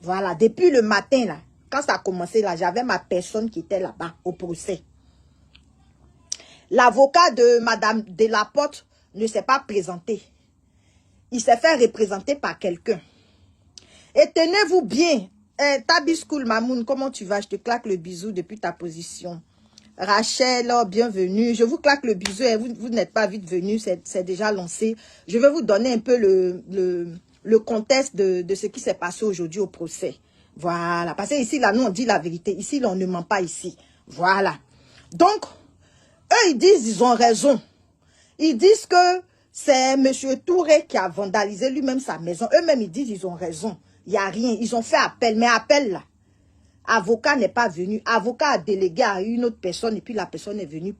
Voilà, depuis le matin, là, quand ça a commencé, là, j'avais ma personne qui était là-bas au procès. L'avocat de Madame Delaporte ne s'est pas présenté. Il s'est fait représenter par quelqu'un. Et tenez-vous bien. Tabiskoul Mamoun, comment tu vas? Je te claque le bisou depuis ta position. Rachel, oh, bienvenue. Je vous claque le bisou. Vous n'êtes pas vite venu, c'est déjà lancé. Je vais vous donner un peu le contexte de ce qui s'est passé aujourd'hui au procès. Voilà. Parce que ici, là, nous, on dit la vérité. Ici, là, on ne ment pas ici. Voilà. Donc, eux, ils disent, ils ont raison. Ils disent que c'est M. Touré qui a vandalisé lui-même sa maison. Eux-mêmes, ils disent, ils ont raison. Il n'y a rien. Ils ont fait appel. Mais appel, là, avocat n'est pas venu. Avocat a délégué à une autre personne et puis la personne est venue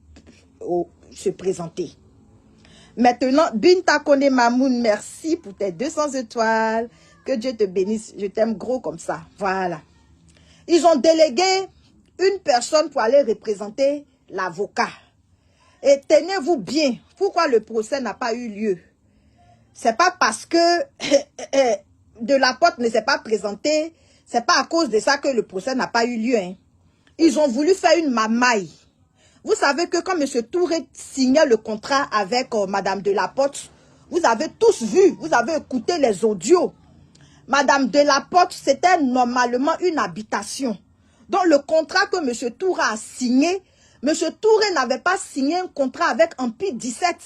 se présenter. Maintenant, Binta Kone Mamoun, merci pour tes 200 étoiles. Que Dieu te bénisse. Je t'aime gros comme ça. Voilà. Ils ont délégué une personne pour aller représenter l'avocat. Et tenez-vous bien, pourquoi le procès n'a pas eu lieu? C'est pas parce que Delaporte ne s'est pas présenté, c'est pas à cause de ça que le procès n'a pas eu lieu. Hein. Ils ont voulu faire une mamaille. Vous savez que quand M. Touré signait le contrat avec Madame Delaporte, vous avez tous vu, vous avez écouté les audios. Madame Delaporte, c'était normalement une habitation. Donc le contrat que M. Touré a signé, M. Touré n'avait pas signé un contrat avec Empire 17.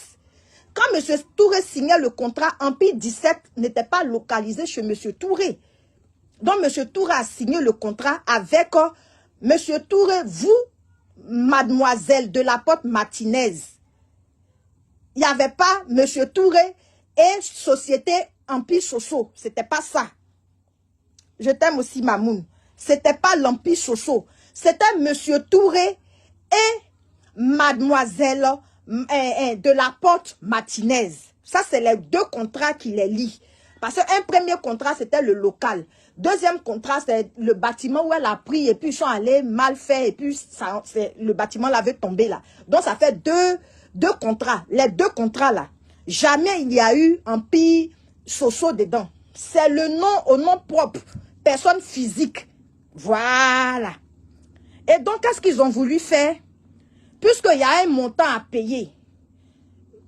Quand M. Touré signait le contrat, Empire 17 n'était pas localisé chez M. Touré. Donc M. Touré a signé le contrat avec M. Touré, vous, Mademoiselle Delaporte Martinez. Il n'y avait pas M. Touré et Société Empire Soso. C'était pas ça. Je t'aime aussi, Mamoun. C'était pas l'Empire Soso. C'était M. Touré et Mademoiselle Delaporte Martinez. Ça, c'est les deux contrats qui les lient. Parce qu'un premier contrat, c'était le local. Deuxième contrat, c'est le bâtiment où elle a pris et puis ils sont allés mal faire et puis ça, le bâtiment l'avait tombé là. Donc, ça fait deux contrats. Les deux contrats là, jamais il y a eu Empire Soso dedans. C'est le nom au nom propre. Personne physique. Voilà. Et donc, qu'est-ce qu'ils ont voulu faire? Puisqu'il y a un montant à payer,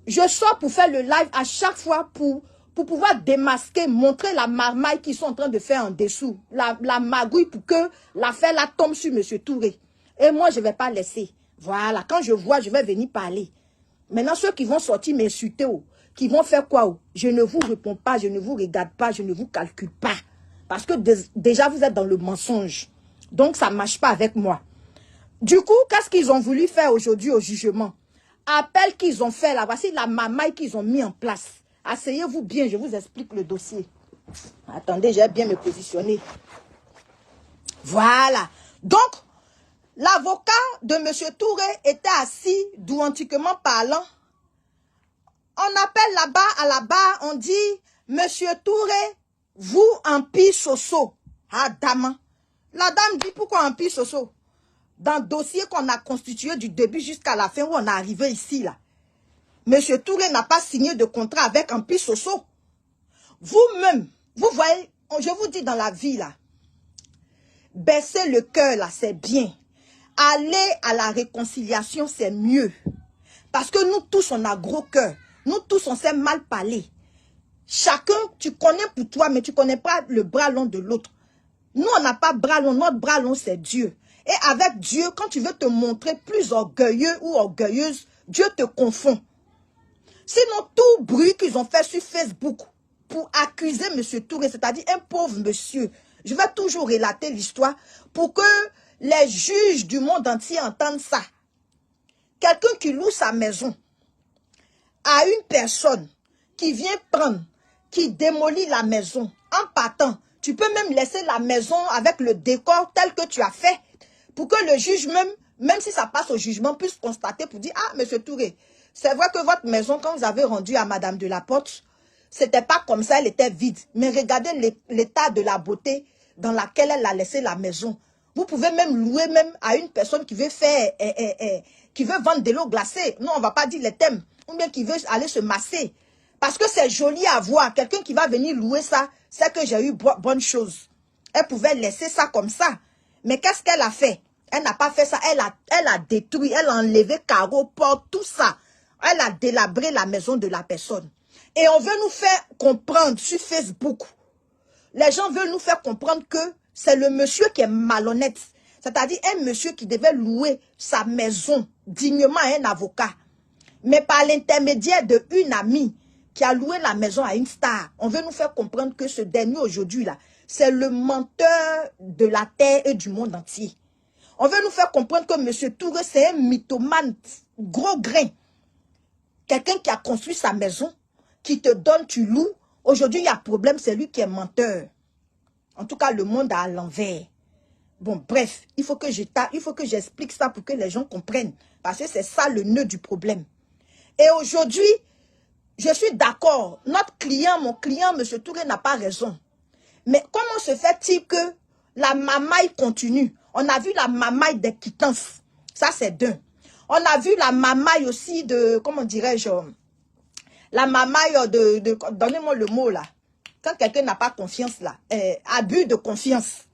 je sors pour faire le live à chaque fois pour pouvoir démasquer, montrer la marmaille qu'ils sont en train de faire en dessous. La magouille pour que l'affaire là tombe sur M. Touré. Et moi, je ne vais pas laisser. Voilà. Quand je vois, je vais venir parler. Maintenant, ceux qui vont sortir m'insulter, qui vont faire quoi? Je ne vous réponds pas, je ne vous regarde pas, je ne vous calcule pas. Parce que déjà, vous êtes dans le mensonge. Donc, ça ne marche pas avec moi. Du coup, qu'est-ce qu'ils ont voulu faire aujourd'hui au jugement? Appel qu'ils ont fait là, voici la mamaille qu'ils ont mis en place. Asseyez-vous bien, je vous explique le dossier. Attendez, j'ai bien me positionner. Voilà. Donc, l'avocat de M. Touré était assis, d'où antiquement parlant. On appelle là-bas, à la barre, on dit, M. Touré, vous, Empire Soso. Ah, dame. La dame dit, pourquoi Empire Soso? Dans le dossier qu'on a constitué du début jusqu'à la fin où on est arrivé ici, là. M. Touré n'a pas signé de contrat avec Empire Soso. Vous-même, vous voyez, je vous dis dans la vie, là, baisser le cœur, là, c'est bien. Aller à la réconciliation, c'est mieux. Parce que nous tous, on a gros cœur. Nous tous, on sait mal parler. Chacun, tu connais pour toi, mais tu ne connais pas le bras long de l'autre. Nous, on n'a pas bras long. Notre bras long, c'est Dieu. Et avec Dieu, quand tu veux te montrer plus orgueilleux ou orgueilleuse, Dieu te confond. Sinon, tout bruit qu'ils ont fait sur Facebook pour accuser M. Touré, c'est-à-dire un pauvre monsieur, je vais toujours relater l'histoire pour que les juges du monde entier entendent ça. Quelqu'un qui loue sa maison à une personne qui vient prendre, qui démolit la maison en partant. Tu peux même laisser la maison avec le décor tel que tu as fait pour que le juge même si ça passe au jugement, puisse constater pour dire, ah, M. Touré, c'est vrai que votre maison, quand vous avez rendu à Madame Delaporte, c'était pas comme ça, elle était vide. Mais regardez l'état de la beauté dans laquelle elle a laissé la maison. Vous pouvez même louer même à une personne qui veut faire, qui veut vendre de l'eau glacée. Non, on va pas dire les thèmes. Ou bien qui veut aller se masser. Parce que c'est joli à voir. Quelqu'un qui va venir louer ça, c'est que j'ai eu bonne chose. Elle pouvait laisser ça comme ça. Mais qu'est-ce qu'elle a fait? Elle n'a pas fait ça. Elle a détruit, elle a enlevé carreaux, portes, tout ça. Elle a délabré la maison de la personne. Et on veut nous faire comprendre sur Facebook. Les gens veulent nous faire comprendre que c'est le monsieur qui est malhonnête. C'est-à-dire un monsieur qui devait louer sa maison dignement à un avocat. Mais par l'intermédiaire d'une amie qui a loué la maison à une star, on veut nous faire comprendre que ce dernier aujourd'hui-là, c'est le menteur de la terre et du monde entier. On veut nous faire comprendre que M. Touré, c'est un mythomane gros grain. Quelqu'un qui a construit sa maison, qui te donne, tu loues. Aujourd'hui, il y a problème, c'est lui qui est menteur. En tout cas, le monde a à l'envers. Bon, bref, il faut que j'explique ça pour que les gens comprennent. Parce que c'est ça le nœud du problème. Et aujourd'hui, je suis d'accord. Notre client, mon client, M. Touré, n'a pas raison. Mais comment se fait-il que la mamaille continue? On a vu la mamaille des quittances. Ça, c'est deux. On a vu la mamaille aussi de, comment dirais-je, la mamaille donnez-moi le mot là. Quand quelqu'un n'a pas confiance là, abus de confiance.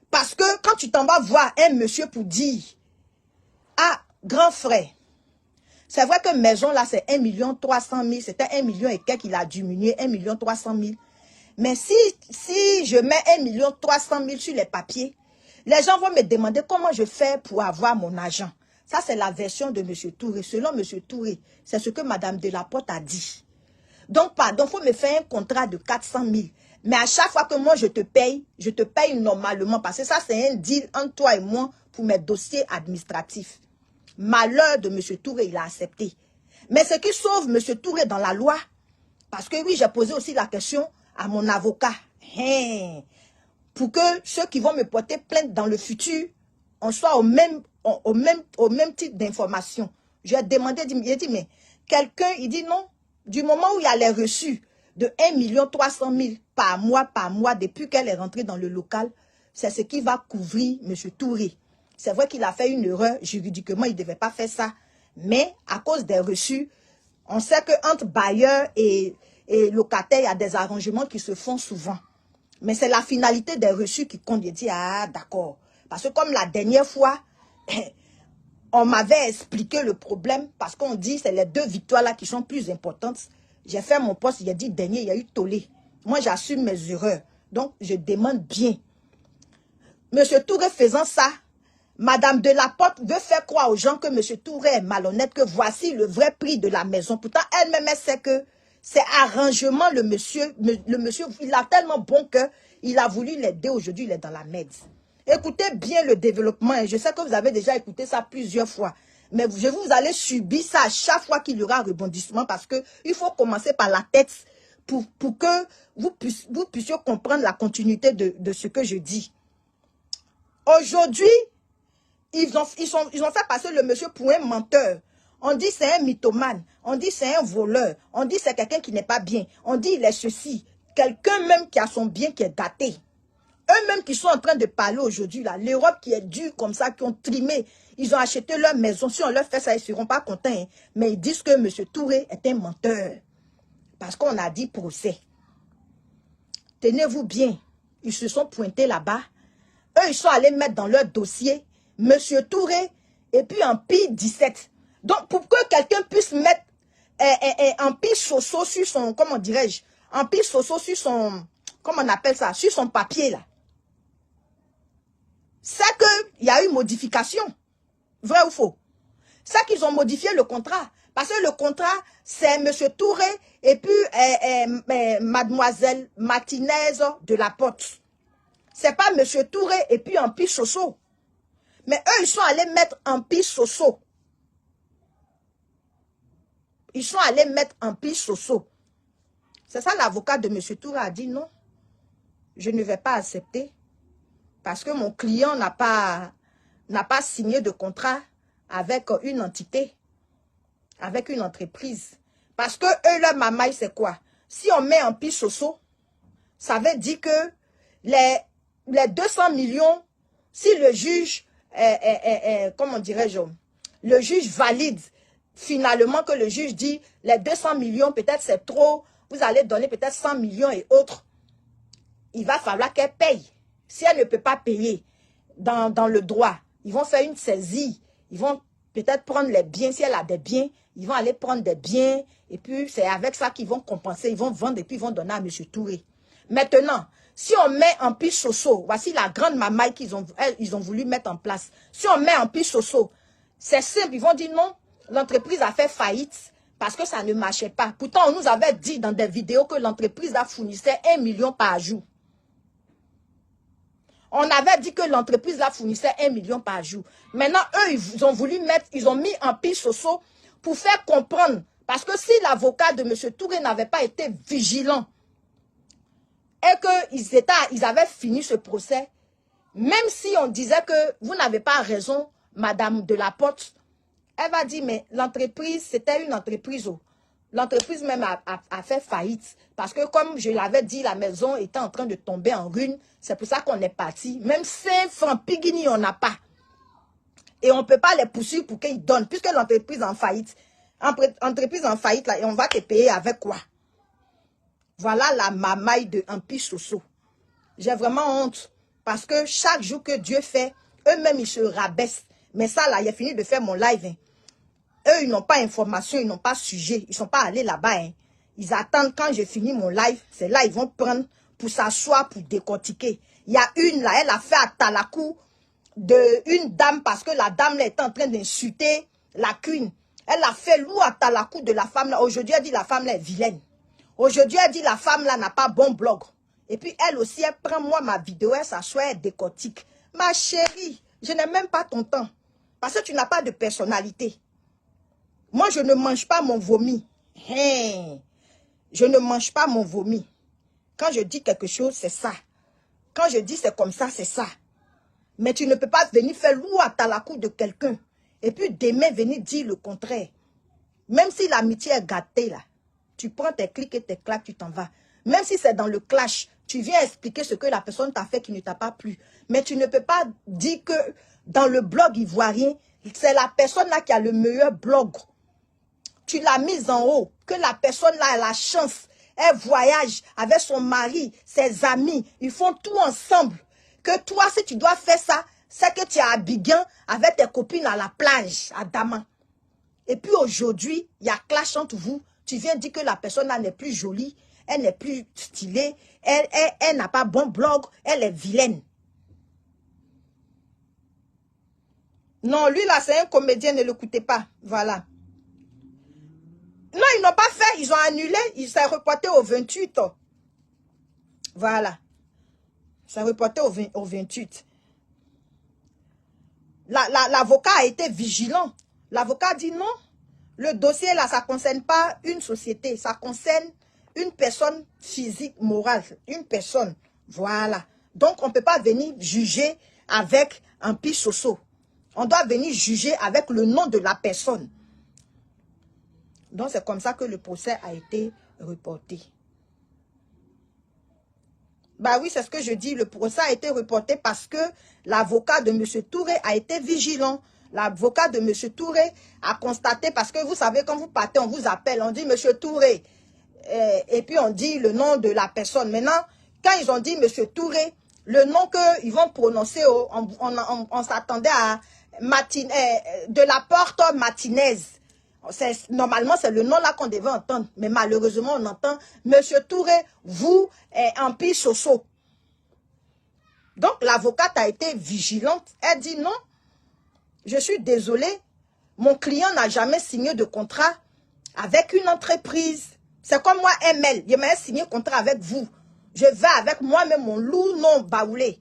Parce que quand tu t'en vas voir un monsieur pour dire, ah, grand frère, c'est vrai que maison là, c'est 1 300 000, c'était 1 million et quelques, il a diminué, 1 300 000. Mais si je mets 1 300 000 sur les papiers, les gens vont me demander comment je fais pour avoir mon argent. Ça, c'est la version de M. Touré. Selon M. Touré, c'est ce que Mme Delaporte a dit. Donc, pardon, il faut me faire un contrat de 400 000. Mais à chaque fois que moi, je te paye normalement. Parce que ça, c'est un deal entre toi et moi pour mes dossiers administratifs. Malheur de M. Touré, il a accepté. Mais ce qui sauve M. Touré dans la loi, parce que oui, j'ai posé aussi la question à mon avocat. Pour que ceux qui vont me porter plainte dans le futur, on soit au même type d'information. J'ai demandé, il dit, mais quelqu'un, il dit non. Du moment où il y a les reçus de 1 300 000 par mois, depuis qu'elle est rentrée dans le local, c'est ce qui va couvrir M. Touré. C'est vrai qu'il a fait une erreur, juridiquement, il ne devait pas faire ça. Mais à cause des reçus, on sait qu'entre bailleurs et locataires, il y a des arrangements qui se font souvent. Mais c'est la finalité des reçus qui compte. Il dit, ah d'accord. Parce que comme la dernière fois, on m'avait expliqué le problème, parce qu'on dit c'est les deux victoires là qui sont plus importantes. J'ai fait mon poste, il a dit dernier, il y a eu tollé. Moi, j'assume mes erreurs. Donc, je demande bien. Monsieur Touré faisant ça, Madame Delaporte veut faire croire aux gens que Monsieur Touré est malhonnête, que voici le vrai prix de la maison. Pourtant, elle-même, elle sait que c'est arrangement, le monsieur, il a tellement bon cœur, il a voulu l'aider, aujourd'hui, il est dans la merde. Écoutez bien le développement, et je sais que vous avez déjà écouté ça plusieurs fois, mais vous allez subir ça à chaque fois qu'il y aura un rebondissement, parce qu'il faut commencer par la tête pour que vous puissiez comprendre la continuité de ce que je dis. Aujourd'hui, ils ont fait passer le monsieur pour un menteur. On dit c'est un mythomane, on dit c'est un voleur, on dit c'est quelqu'un qui n'est pas bien, on dit il est ceci. Quelqu'un même qui a son bien qui est gâté. Eux-mêmes qui sont en train de parler aujourd'hui, là, l'Europe qui est dure comme ça, qui ont trimé, ils ont acheté leur maison. Si on leur fait ça, ils ne seront pas contents. Hein. Mais ils disent que M. Touré est un menteur. Parce qu'on a dit procès. Tenez-vous bien, ils se sont pointés là-bas. Eux, ils sont allés mettre dans leur dossier M. Touré et puis en pire 17. Donc, pour que quelqu'un puisse mettre un pire soso sur son, comment dirais-je, un pire soso sur son, comment on appelle ça, sur son papier là. C'est qu'il y a eu modification. Vrai ou faux? C'est qu'ils ont modifié le contrat. Parce que le contrat, c'est M. Touré et puis Mademoiselle Martinez Delaporte. C'est pas M. Touré et puis un pire soso. Mais eux, ils sont allés mettre un pire soso. Ils sont allés mettre un pire soso. C'est ça l'avocat de M. Touré a dit non. Je ne vais pas accepter. Parce que mon client n'a pas signé de contrat avec une entité, avec une entreprise. Parce que eux, leur mamaille, c'est quoi? Si on met un pire soso, ça veut dire que les 200 millions, si le juge, comment dirais-je, le juge valide finalement que le juge dit les 200 millions, peut-être c'est trop, vous allez donner peut-être 100 millions et autres, il va falloir qu'elle paye. Si elle ne peut pas payer dans le droit, ils vont faire une saisie. Ils vont peut-être prendre les biens. Si elle a des biens, ils vont aller prendre des biens. Et puis, c'est avec ça qu'ils vont compenser. Ils vont vendre et puis ils vont donner à M. Touré. Maintenant, si on met en pile Soso, voici la grande mamaille qu'ils ont voulu mettre en place. Si on met en pile Soso, c'est simple. Ils vont dire non, l'entreprise a fait faillite parce que ça ne marchait pas. Pourtant, on nous avait dit dans des vidéos que l'entreprise fournissait 1 million par jour. On avait dit que l'entreprise là fournissait 1 million par jour. Maintenant, eux, ils ont voulu mettre, ils ont mis en pile Soso pour faire comprendre. Parce que si l'avocat de M. Touré n'avait pas été vigilant et qu'ils avaient fini ce procès, même si on disait que vous n'avez pas raison, Madame de la Porte, elle va dire, mais l'entreprise, c'était une entreprise. L'entreprise même a fait faillite. Parce que comme je l'avais dit, la maison était en train de tomber en ruine. C'est pour ça qu'on est parti. Même 5 francs Pigini, on n'a pas. Et on ne peut pas les poursuivre pour qu'ils donnent. Puisque l'entreprise est en faillite. Entreprise en faillite, là, et on va te payer avec quoi? Voilà la mamaille de Ampi Soso. J'ai vraiment honte. Parce que chaque jour que Dieu fait, eux-mêmes, ils se rabaissent. Mais ça, là, il a fini de faire mon live. Hein. Eux, ils n'ont pas information, ils n'ont pas sujet. Ils ne sont pas allés là-bas. Hein. Ils attendent quand j'ai fini mon live. C'est là ils vont prendre pour s'asseoir, pour décortiquer. Il y a une là, elle a fait à Talakou une dame parce que la dame là était en train d'insulter la queen. Elle a fait loup à Talakou de la femme là. Aujourd'hui, elle dit la femme là est vilaine. Aujourd'hui, elle dit la femme là n'a pas bon blog. Et puis elle aussi, elle prend moi ma vidéo, elle s'assoit, elle décortique. Ma chérie, je n'ai même pas ton temps. Parce que tu n'as pas de personnalité. Moi, je ne mange pas mon vomi. Hein. Je ne mange pas mon vomi. Quand je dis quelque chose, c'est ça. Quand je dis c'est comme ça, c'est ça. Mais tu ne peux pas venir faire loup à Talakou de quelqu'un. Et puis demain, venir dire le contraire. Même si l'amitié est gâtée, là. Tu prends tes clics et tes claques, tu t'en vas. Même si c'est dans le clash, tu viens expliquer ce que la personne t'a fait qui ne t'a pas plu. Mais tu ne peux pas dire que dans le blog ivoirien, c'est la personne là qui a le meilleur blog. Tu l'as mise en haut. Que la personne là a la chance. Elle voyage avec son mari, ses amis. Ils font tout ensemble. Que toi, si tu dois faire ça, c'est que tu es à Abidjan avec tes copines à la plage, à Daman. Et puis aujourd'hui, il y a clash entre vous. Tu viens dire que la personne là n'est plus jolie. Elle n'est plus stylée. Elle n'a pas bon blog. Elle est vilaine. Non, lui là, c'est un comédien, ne l'écoutez pas. Voilà. Non, ils n'ont pas fait. Ils ont annulé. Il s'est reporté au 28. Voilà. Ça reporté au 28. L'avocat a été vigilant. L'avocat dit non. Le dossier là, ça ne concerne pas une société. Ça concerne une personne physique, morale. Une personne. Voilà. Donc, on ne peut pas venir juger avec un Soso. On doit venir juger avec le nom de la personne. Donc, c'est comme ça que le procès a été reporté. Bah oui, c'est ce que je dis. Le procès a été reporté parce que l'avocat de M. Touré a été vigilant. L'avocat de M. Touré a constaté, parce que vous savez, quand vous partez, on vous appelle, on dit M. Touré. Et puis on dit le nom de la personne. Maintenant, quand ils ont dit M. Touré, le nom qu'ils vont prononcer, on s'attendait à de la Porte Martinez. Normalement, c'est le nom là qu'on devait entendre. Mais malheureusement, on entend M. Touré, vous, Ampi Soso. Donc, l'avocate a été vigilante. Elle dit non, je suis désolée. Mon client n'a jamais signé de contrat avec une entreprise. C'est comme moi, ML. Je m'ai signé un contrat avec vous. Je vais avec moi-même mon loup non baoulé.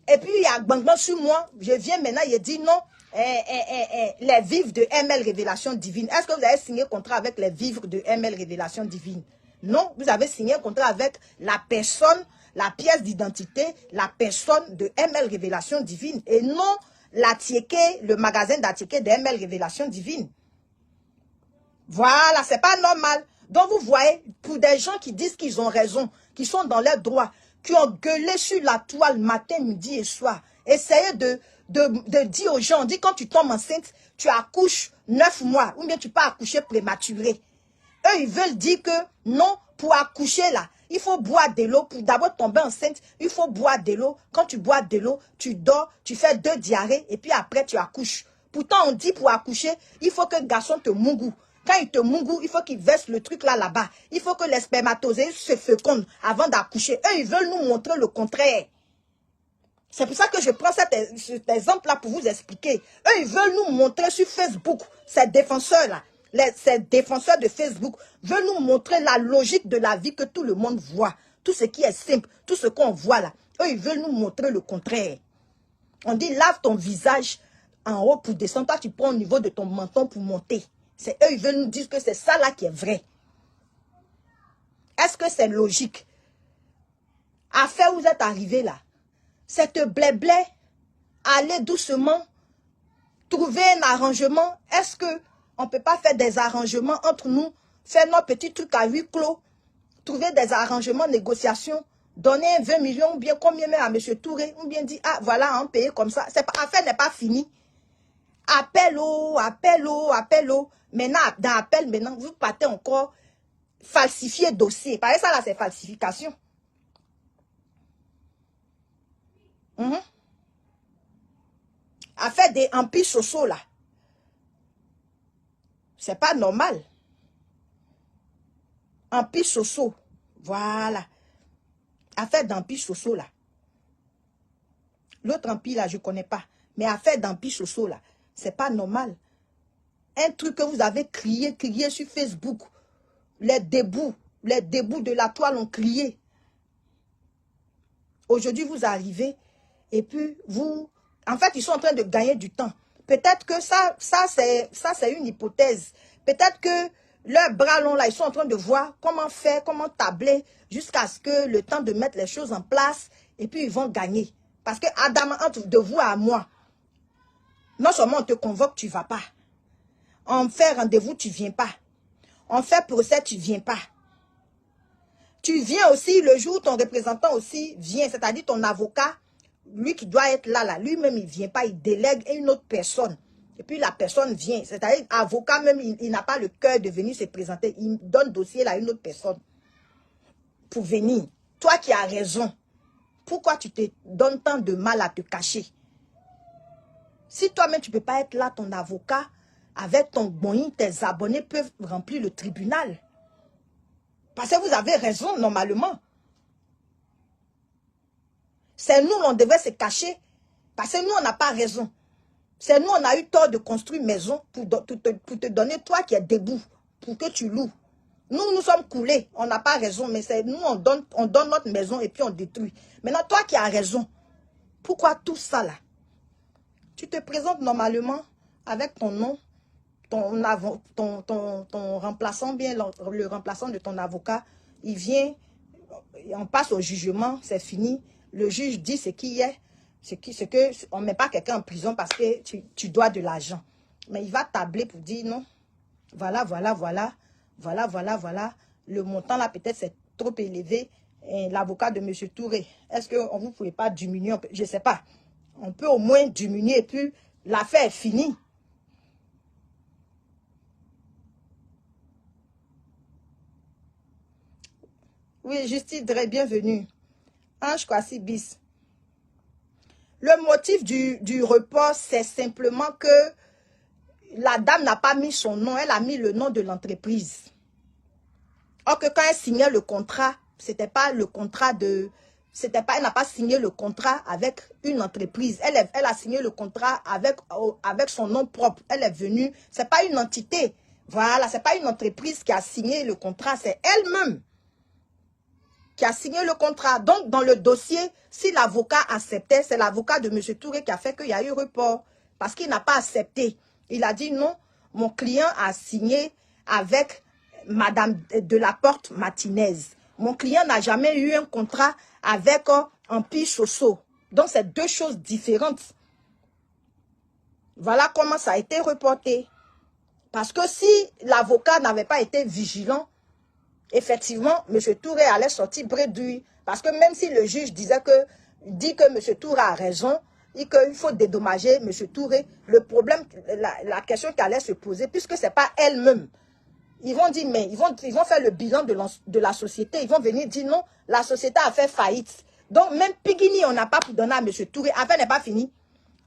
Et puis, il y a Gbangban sur moi. Je viens maintenant, il dit non. Les vivres de ML Révélation Divine. Est-ce que vous avez signé un contrat avec les vivres de ML Révélation Divine? Non, vous avez signé un contrat avec la personne, la pièce d'identité, la personne de ML Révélation Divine. Et non le magasin d'Atiké de ML Révélation Divine. Voilà, c'est pas normal. Donc vous voyez, pour des gens qui disent qu'ils ont raison, qui sont dans leurs droits, qui ont gueulé sur la toile matin, midi et soir, essayez de dire aux gens, on dit quand tu tombes enceinte, tu accouches 9 mois, ou bien tu peux accoucher prématuré. Eux, ils veulent dire que non, pour accoucher là, Il faut boire de l'eau. Pour d'abord tomber enceinte, il faut boire de l'eau. Quand tu bois de l'eau, tu dors, tu fais 2 diarrhées et puis après tu accouches. Pourtant, on dit pour accoucher, il faut que le garçon te mougou. Quand il te mougou, il faut qu'il verse le truc là-bas. Il faut que les spermatozoïdes se fécondent avant d'accoucher. Eux, ils veulent nous montrer le contraire. C'est pour ça que je prends cet exemple-là pour vous expliquer. Eux, ils veulent nous montrer sur Facebook, ces défenseurs-là, ces défenseurs de Facebook, veulent nous montrer la logique de la vie que tout le monde voit. Tout ce qui est simple, tout ce qu'on voit là. Eux, ils veulent nous montrer le contraire. On dit, lave ton visage en haut pour descendre. Toi, tu prends au niveau de ton menton pour monter. C'est eux, ils veulent nous dire que c'est ça là qui est vrai. Est-ce que c'est logique? À faire où vous êtes arrivé là? Cette blé-blé, allez doucement, trouver un arrangement. Est-ce qu'on ne peut pas faire des arrangements entre nous, faire nos petits trucs à huis clos, trouver des arrangements, négociations, donner 20 millions ou bien combien même à M. Touré, ou bien dire, ah voilà, on paye comme ça. L'affaire n'est pas finie. Appel au. Maintenant, dans appel, maintenant, vous partez encore falsifier dossier. Par ça là, c'est falsification. Affaire des empires sociaux là. C'est pas normal. Empires sociaux. Voilà. Affaire d'empires sociaux là. L'autre empire là, je ne connais pas. Mais affaire d'empires sociaux là, c'est pas normal. Un truc que vous avez crié sur Facebook. Les débouts de la toile ont crié. Aujourd'hui, vous arrivez et puis vous... En fait, ils sont en train de gagner du temps. Peut-être que ça c'est une hypothèse. Peut-être que leurs bras longs là, ils sont en train de voir comment faire, comment tabler jusqu'à ce que le temps de mettre les choses en place et puis ils vont gagner. Parce que Adam, entre de vous à moi, non seulement on te convoque, tu ne vas pas. On fait rendez-vous, tu ne viens pas. On fait procès, tu ne viens pas. Tu viens aussi le jour où ton représentant aussi vient, c'est-à-dire ton avocat, lui qui doit être là, lui-même il ne vient pas, il délègue à une autre personne. Et puis la personne vient, c'est-à-dire l'avocat même, il n'a pas le cœur de venir se présenter. Il donne dossier à une autre personne pour venir. Toi qui as raison, pourquoi tu te donnes tant de mal à te cacher? Si toi-même tu ne peux pas être là, ton avocat, avec ton boin, tes abonnés peuvent remplir le tribunal. Parce que vous avez raison, normalement. C'est nous, on devait se cacher. Parce que nous, on n'a pas raison. C'est nous, on a eu tort de construire une maison pour te donner, toi qui es debout, pour que tu loues. Nous sommes coulés. On n'a pas raison, mais c'est nous, on donne notre maison et puis on détruit. Maintenant, toi qui as raison, pourquoi tout ça là? Tu te présentes normalement avec ton nom, ton remplaçant, bien le remplaçant de ton avocat, il vient, on passe au jugement, c'est fini. Le juge dit ce qui est, on ne met pas quelqu'un en prison parce que tu dois de l'argent. Mais il va tabler pour dire non, voilà. Le montant là peut-être c'est trop élevé. L'avocat de M. Touré, est-ce que vous ne pouvez pas diminuer? Je ne sais pas. On peut au moins diminuer et puis l'affaire est finie. Oui, Justine, très bienvenue. Ange Kwasi bis. Le motif du report, c'est simplement que la dame n'a pas mis son nom, elle a mis le nom de l'entreprise. Or que quand elle signait le contrat, c'était pas le contrat de... elle n'a pas signé le contrat avec une entreprise. Elle a signé le contrat avec son nom propre. Elle est venue, c'est pas une entité. Voilà, c'est pas une entreprise qui a signé le contrat, c'est elle-même qui a signé le contrat. Donc, dans le dossier, si l'avocat acceptait, c'est l'avocat de M. Touré qui a fait qu'il y a eu report. Parce qu'il n'a pas accepté. Il a dit non, mon client a signé avec Madame Delaporte Martinez. Mon client n'a jamais eu un contrat avec Empire Soso. Donc, c'est deux choses différentes. Voilà comment ça a été reporté. Parce que si l'avocat n'avait pas été vigilant, effectivement, M. Touré allait sortir bredouille. Parce que même si le juge dit que M. Touré a raison et qu'il faut dédommager M. Touré, le problème, la question qui allait se poser, puisque ce n'est pas elle-même, Ils vont dire, mais ils vont faire le bilan de la société. Ils vont venir dire, non, la société a fait faillite. Donc, même Pigini, on n'a pas pour donner à M. Touré. Affaire n'est pas finie.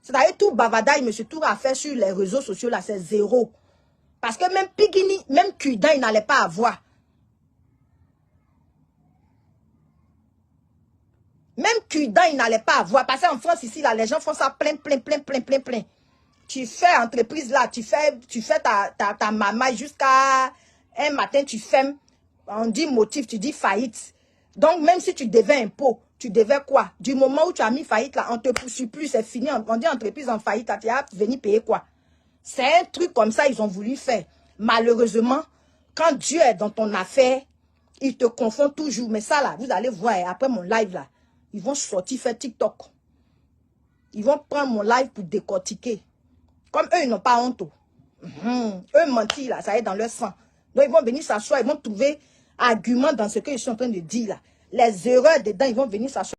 C'est-à-dire, tout bavadaille, M. Touré a fait sur les réseaux sociaux, là, c'est zéro. Parce que même Pigini, même Cudan, il n'allait pas avoir. Même Cudan, il n'allait pas avoir. Parce qu'en France, ici, là, les gens font ça plein. Tu fais entreprise là, tu fais ta maman jusqu'à un matin, tu fermes. On dit motif, tu dis faillite. Donc, même si tu devais impôt, tu devais quoi? Du moment où tu as mis faillite là, on ne te poursuit plus, c'est fini. On dit entreprise en faillite, tu vas venir payer quoi? C'est un truc comme ça, ils ont voulu faire. Malheureusement, quand Dieu est dans ton affaire, il te confond toujours. Mais ça là, vous allez voir, après mon live là, ils vont sortir faire TikTok. Ils vont prendre mon live pour décortiquer. Comme eux, ils n'ont pas honte. Eux mentir là, ça est dans leur sang. Donc ils vont venir s'asseoir, ils vont trouver argument dans ce que je suis en train de dire là. Les erreurs dedans, ils vont venir s'asseoir.